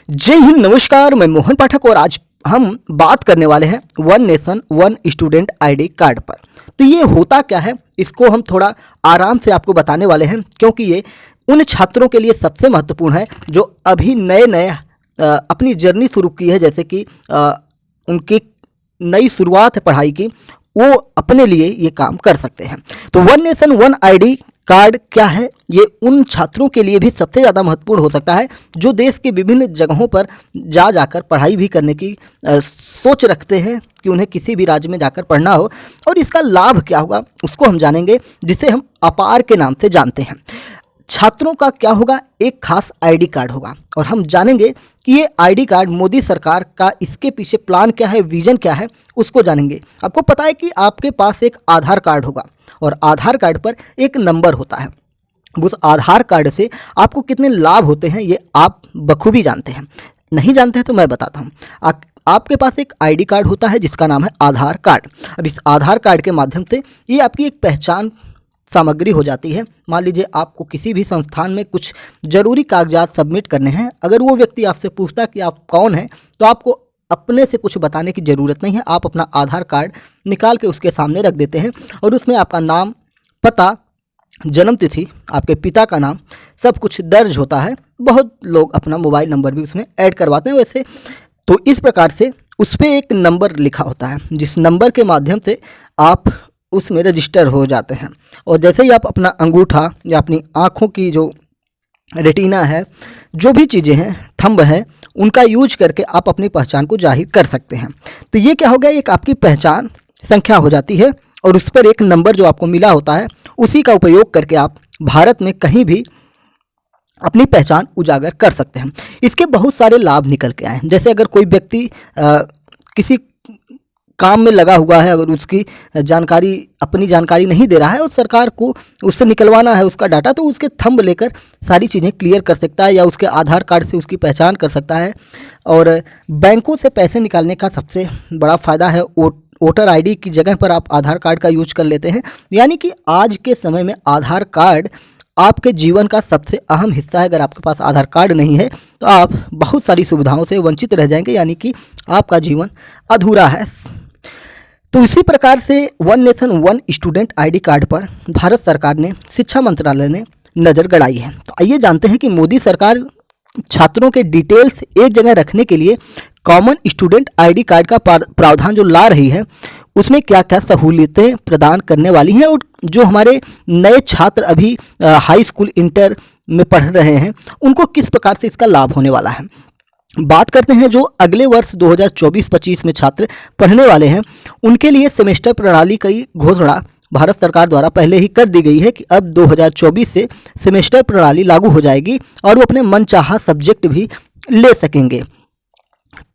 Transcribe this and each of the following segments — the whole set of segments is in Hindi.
जय हिंद, नमस्कार। मैं मोहन पाठक और आज हम बात करने वाले हैं one nation one student ID card पर। तो ये होता क्या है, इसको हम थोड़ा आराम से आपको बताने वाले हैं, क्योंकि ये उन छात्रों के लिए सबसे महत्वपूर्ण है जो अभी नए नए अपनी जर्नी शुरू की है, जैसे कि उनकी नई शुरुआत है पढ़ाई की, वो अपने लिए ये काम कर सकते हैं। तो one nation one ID card क्या है, ये उन छात्रों के लिए भी सबसे ज़्यादा महत्वपूर्ण हो सकता है जो देश के विभिन्न जगहों पर जाकर पढ़ाई भी करने की सोच रखते हैं कि उन्हें किसी भी राज्य में जाकर पढ़ना हो। और इसका लाभ क्या होगा उसको हम जानेंगे, जिसे हम अपार के नाम से जानते हैं। छात्रों का क्या होगा, एक खास आईडी कार्ड होगा और हम जानेंगे कि ये आईडी कार्ड मोदी सरकार का, इसके पीछे प्लान क्या है, विजन क्या है, उसको जानेंगे। आपको पता है कि आपके पास एक आधार कार्ड होगा और आधार कार्ड पर एक नंबर होता है। उस आधार कार्ड से आपको कितने लाभ होते हैं ये आप बखूबी जानते हैं। नहीं जानते हैं तो मैं बताता हूँ। आपके पास एक आईडी कार्ड होता है जिसका नाम है आधार कार्ड। अब इस आधार कार्ड के माध्यम से ये आपकी एक पहचान सामग्री हो जाती है। मान लीजिए आपको किसी भी संस्थान में कुछ ज़रूरी कागजात सबमिट करने हैं, अगर वो व्यक्ति आपसे पूछता है कि आप कौन हैं, तो आपको अपने से कुछ बताने की ज़रूरत नहीं है। आप अपना आधार कार्ड निकाल के उसके सामने रख देते हैं और उसमें आपका नाम, पता, जन्म तिथि, आपके पिता का नाम, सब कुछ दर्ज होता है। बहुत लोग अपना मोबाइल नंबर भी उसमें ऐड करवाते हैं वैसे। तो इस प्रकार से उस पर एक नंबर लिखा होता है, जिस नंबर के माध्यम से आप उसमें रजिस्टर हो जाते हैं। और जैसे ही आप अपना अंगूठा या अपनी आँखों की जो रेटिना है, जो भी चीज़ें हैं, थंब है, उनका यूज करके आप अपनी पहचान को जाहिर कर सकते हैं। तो ये क्या हो गया, एक आपकी पहचान संख्या हो जाती है और उस पर एक नंबर जो आपको मिला होता है, उसी का उपयोग करके आप भारत में कहीं भी अपनी पहचान उजागर कर सकते हैं। इसके बहुत सारे लाभ निकल के आए हैं। जैसे अगर कोई व्यक्ति किसी काम में लगा हुआ है, अगर उसकी जानकारी, अपनी जानकारी नहीं दे रहा है और सरकार को उससे निकलवाना है उसका डाटा, तो उसके थंब लेकर सारी चीज़ें क्लियर कर सकता है या उसके आधार कार्ड से उसकी पहचान कर सकता है। और बैंकों से पैसे निकालने का सबसे बड़ा फ़ायदा है, वोटर आईडी की जगह पर आप आधार कार्ड का यूज कर लेते हैं। यानी कि आज के समय में आधार कार्ड आपके जीवन का सबसे अहम हिस्सा है। अगर आपके पास आधार कार्ड नहीं है तो आप बहुत सारी सुविधाओं से वंचित रह जाएंगे, यानी कि आपका जीवन अधूरा है। तो इसी प्रकार से one nation one student ID card पर भारत सरकार ने, शिक्षा मंत्रालय ने नज़र गड़ाई है। तो आइए जानते हैं कि मोदी सरकार छात्रों के डिटेल्स एक जगह रखने के लिए कॉमन स्टूडेंट आईडी कार्ड का प्रावधान जो ला रही है, उसमें क्या क्या सहूलियतें प्रदान करने वाली हैं और जो हमारे नए छात्र अभी हाई स्कूल, इंटर में पढ़ रहे हैं, उनको किस प्रकार से इसका लाभ होने वाला है। बात करते हैं जो अगले वर्ष 2024-25 में छात्र पढ़ने वाले हैं, उनके लिए सेमेस्टर प्रणाली की घोषणा भारत सरकार द्वारा पहले ही कर दी गई है कि अब 2024 से सेमेस्टर प्रणाली लागू हो जाएगी और वो अपने मनचाहा सब्जेक्ट भी ले सकेंगे।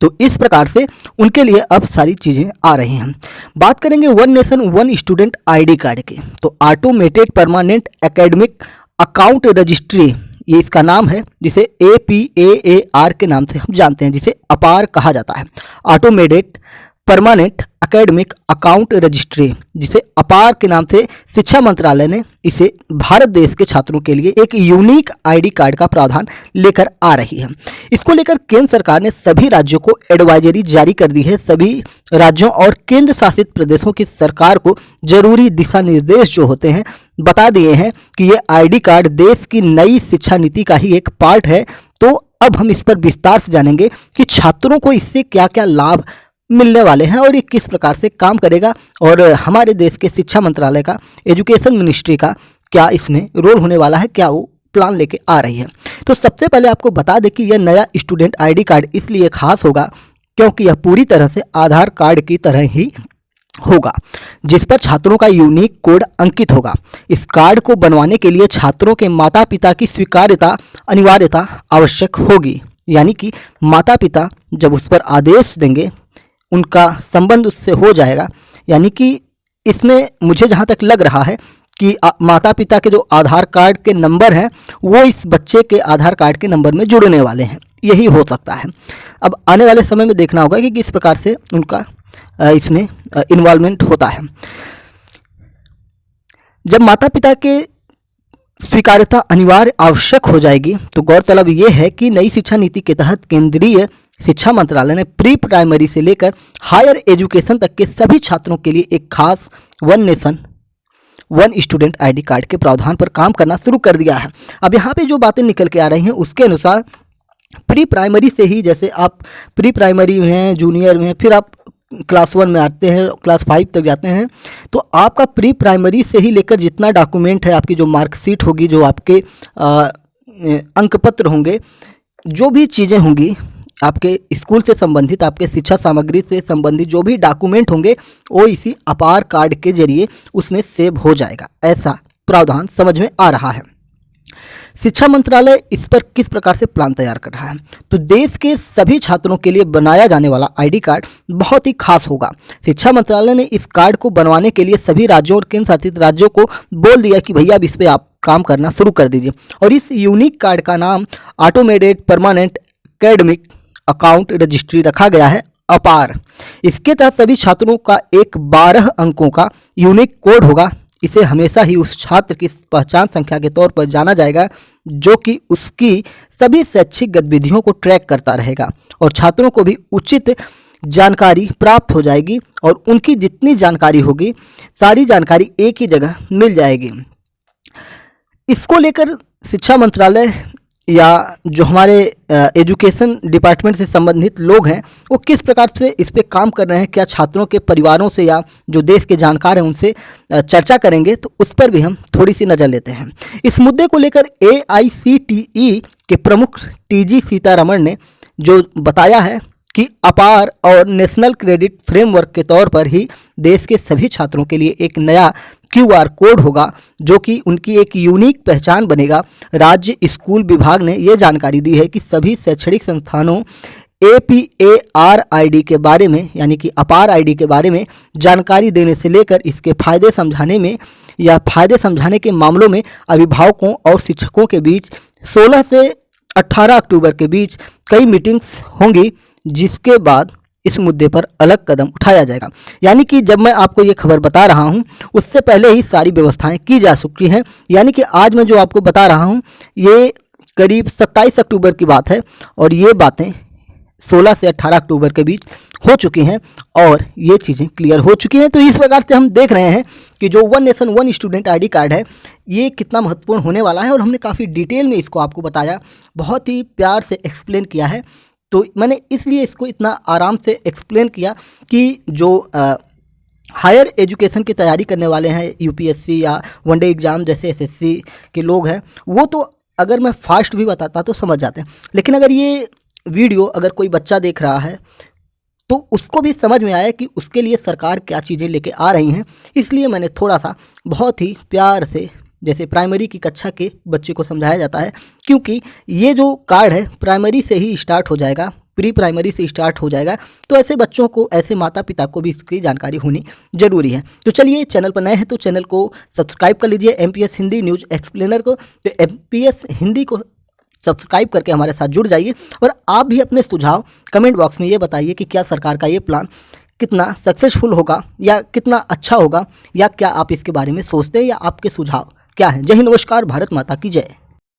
तो इस प्रकार से उनके लिए अब सारी चीज़ें आ रही हैं। बात करेंगे one nation one student ID card की, तो automated permanent academic account registry, ये इसका नाम है, जिसे APAAR के नाम से हम जानते हैं, जिसे अपार कहा जाता है। Automated permanent academic account registry, जिसे अपार के नाम से शिक्षा मंत्रालय ने इसे भारत देश के छात्रों के लिए एक यूनिक आईडी कार्ड का प्रावधान लेकर आ रही है। इसको लेकर केंद्र सरकार ने सभी राज्यों को एडवाइजरी जारी कर दी है। सभी राज्यों और केंद्र शासित प्रदेशों की सरकार को जरूरी दिशा निर्देश जो होते हैं बता दिए हैं कि ये आईडी कार्ड देश की नई शिक्षा नीति का ही एक पार्ट है। तो अब हम इस पर विस्तार से जानेंगे कि छात्रों को इससे क्या क्या लाभ मिलने वाले हैं और ये किस प्रकार से काम करेगा और हमारे देश के शिक्षा मंत्रालय का, एजुकेशन मिनिस्ट्री का क्या इसमें रोल होने वाला है, क्या वो प्लान लेके आ रही है। तो सबसे पहले आपको बता दें कि यह नया स्टूडेंट आईडी कार्ड इसलिए खास होगा क्योंकि यह पूरी तरह से आधार कार्ड की तरह ही होगा, जिस पर छात्रों का यूनिक कोड अंकित होगा। इस कार्ड को बनवाने के लिए छात्रों के माता पिता की स्वीकार्यता, अनिवार्यता आवश्यक होगी। यानी कि माता पिता जब उस पर आदेश देंगे, उनका संबंध उससे हो जाएगा। यानी कि इसमें मुझे जहाँ तक लग रहा है कि माता पिता के जो आधार कार्ड के नंबर हैं, वो इस बच्चे के आधार कार्ड के नंबर में जुड़ने वाले हैं, यही हो सकता है। अब आने वाले समय में देखना होगा कि किस प्रकार से उनका इसमें इन्वॉल्वमेंट होता है। जब माता पिता के स्वीकार्यता अनिवार्य आवश्यक हो जाएगी। तो गौरतलब ये है कि नई शिक्षा नीति के तहत केंद्रीय शिक्षा मंत्रालय ने प्री प्राइमरी से लेकर हायर एजुकेशन तक के सभी छात्रों के लिए एक खास one nation one student ID card के प्रावधान पर काम करना शुरू कर दिया है। अब यहाँ पे जो बातें निकल के आ रही हैं उसके अनुसार प्री प्राइमरी से ही, जैसे आप प्री प्राइमरी में हैं, जूनियर में हैं, फिर आप क्लास 1 में आते हैं, क्लास 5 तक जाते हैं, तो आपका प्री प्राइमरी से ही लेकर जितना डॉक्यूमेंट है, आपकी जो मार्कशीट होगी, जो आपके अंक पत्र होंगे, जो भी चीज़ें होंगी आपके स्कूल से संबंधित, आपके शिक्षा सामग्री से संबंधित जो भी डॉक्यूमेंट होंगे, वो इसी अपार कार्ड के जरिए उसमें सेव हो जाएगा। ऐसा प्रावधान समझ में आ रहा है। शिक्षा मंत्रालय इस पर किस प्रकार से प्लान तैयार कर रहा है? तो देश के सभी छात्रों के लिए बनाया जाने वाला आईडी कार्ड बहुत ही खास होगा। शिक्षा मंत्रालय ने इस कार्ड को बनवाने के लिए सभी राज्यों और केंद्र शासित राज्यों को बोल दिया कि भैया अब इस पर आप काम करना शुरू कर दीजिए। और इस यूनिक कार्ड का नाम automated permanent academic account registry रखा गया है, अपार। इसके तहत सभी छात्रों का एक 12 अंकों का यूनिक कोड होगा। इसे हमेशा ही उस छात्र की पहचान संख्या के तौर पर जाना जाएगा जो कि उसकी सभी शैक्षिक गतिविधियों को ट्रैक करता रहेगा, और छात्रों को भी उचित जानकारी प्राप्त हो जाएगी और उनकी जितनी जानकारी होगी सारी जानकारी एक ही जगह मिल जाएगी। इसको लेकर शिक्षा मंत्रालय या जो हमारे एजुकेशन डिपार्टमेंट से संबंधित लोग हैं वो किस प्रकार से इस पे काम कर रहे हैं, क्या छात्रों के परिवारों से या जो देश के जानकार हैं उनसे चर्चा करेंगे, तो उस पर भी हम थोड़ी सी नज़र लेते हैं। इस मुद्दे को लेकर AICTE के प्रमुख TG सीतारमण ने जो बताया है कि अपार और नेशनल क्रेडिट फ्रेमवर्क के तौर पर ही देश के सभी छात्रों के लिए एक नया QR कोड होगा जो कि उनकी एक यूनिक पहचान बनेगा। राज्य स्कूल विभाग ने ये जानकारी दी है कि सभी शैक्षणिक संस्थानों APAR ID के बारे में, यानी कि अपार ID के बारे में जानकारी देने से लेकर इसके फायदे समझाने में या फायदे समझाने के मामलों में अभिभावकों और शिक्षकों के बीच 16 से 18 अक्टूबर के बीच कई मीटिंग्स होंगी, जिसके बाद इस मुद्दे पर अलग कदम उठाया जाएगा। यानी कि जब मैं आपको ये खबर बता रहा हूँ उससे पहले ही सारी व्यवस्थाएं की जा चुकी हैं। यानी कि आज मैं जो आपको बता रहा हूँ ये करीब 27 अक्टूबर की बात है और ये बातें 16 से 18 अक्टूबर के बीच हो चुकी हैं और ये चीज़ें क्लियर हो चुकी हैं। तो इस प्रकार से हम देख रहे हैं कि जो one nation one student ID card है ये कितना महत्वपूर्ण होने वाला है और हमने काफ़ी डिटेल में इसको आपको बताया, बहुत ही प्यार से एक्सप्लेन किया है। तो मैंने इसलिए इसको इतना आराम से एक्सप्लेन किया कि जो हायर एजुकेशन की तैयारी करने वाले हैं, UPSC या वनडे एग्ज़ाम जैसे SSC के लोग हैं, वो तो अगर मैं फास्ट भी बताता तो समझ जाते हैं, लेकिन अगर ये वीडियो अगर कोई बच्चा देख रहा है तो उसको भी समझ में आया कि उसके लिए सरकार क्या चीज़ें लेके आ रही हैं। इसलिए मैंने थोड़ा सा बहुत ही प्यार से, जैसे प्राइमरी की कक्षा के बच्चे को समझाया जाता है, क्योंकि ये जो कार्ड है प्राइमरी से ही स्टार्ट हो जाएगा, प्री प्राइमरी से स्टार्ट हो जाएगा, तो ऐसे बच्चों को, ऐसे माता पिता को भी इसकी जानकारी होनी ज़रूरी है। तो चलिए, चैनल पर नए हैं तो चैनल को सब्सक्राइब कर लीजिए, MPS हिंदी न्यूज़ एक्सप्लेनर को। तो MPS हिंदी को सब्सक्राइब करके हमारे साथ जुड़ जाइए और आप भी अपने सुझाव कमेंट बॉक्स में ये बताइए कि क्या सरकार का ये प्लान कितना सक्सेसफुल होगा या कितना अच्छा होगा, या क्या आप इसके बारे में सोचते हैं या आपके सुझाव क्या हैं। जय हिंद, नमस्कार, भारत माता की जय।